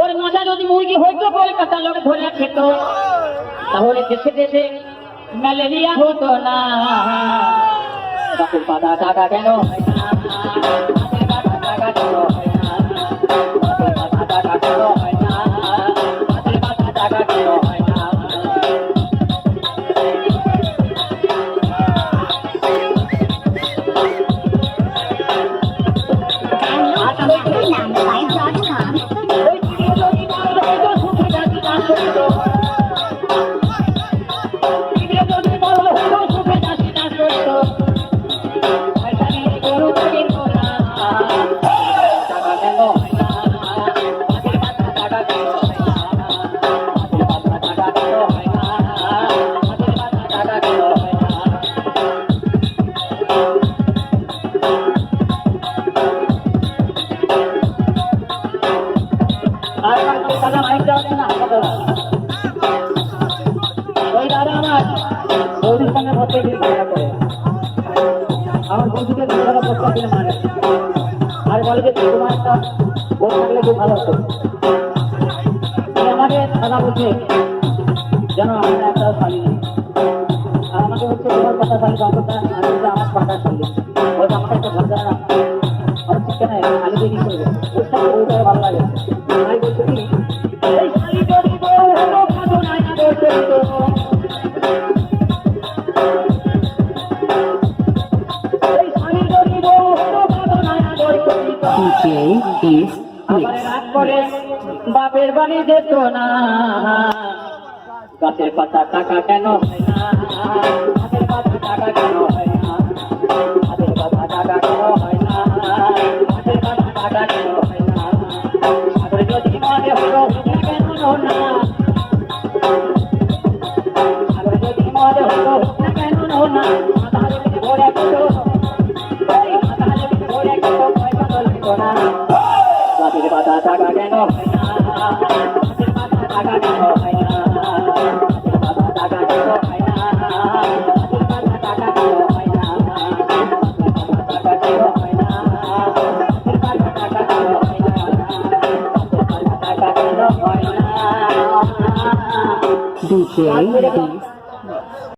ওর মাথা যদি মুরগি হইতো কলকাতার লোক ধরে খেত, তাহলে দেশে দেশে ম্যালেরিয়া হতো না। বাপের পাতা টাকা কেন হয় না, বাপের পাতা টাকা কেন হয় না, বাপের পাতা টাকা কেন হয় না, বাপের পাতা টাকা কেন হয় না। আমার বন্ধুকে প্রস্তাব দিলে মানে আর বলে যে তোমার একটা বোধ থাকলে খুব ভালো হতো। আমাকে কথা বলছে যেন আমরা একটা শালি নেই, আর আমাকে হচ্ছে তোমার কথা শালি বান্ধবটা আমার কথা শালি বলছে আমাকে একটা ঘর দেয় না, আমার শিক্ষা নেই খালি দিয়ে কি করবে, ওইটা ভালো লাগে। আমি বলছি কি বাপের বাড়ি যেত না, গাছের পাতা টাকা কেন হয় না, গাছের পাতা টাকা কেন হয় না, গাছের পাতা টাকা কেন হয় না, গাছের পাতা টাকা কেন হয় না, সাগরে যদি মনে হলো কেন না, সাগরে যদি মনে হলো কেন না, মাথা যদি ভরে গেল, মাথা যদি ভরে গেল পয়সা তো লাগতো না। গাছের পাতা টাকা কেন হয় না, গাছের পাতা টাকা কেন হয় না, গাছের পাতা টাকা কেন হয় না, গাছের পাতা টাকা কেন হয় না, গাছের পাতা টাকা কেন হয় না, গাছের পাতা টাকা কেন হয় না, গাছের পাতা টাকা কেন হয় না।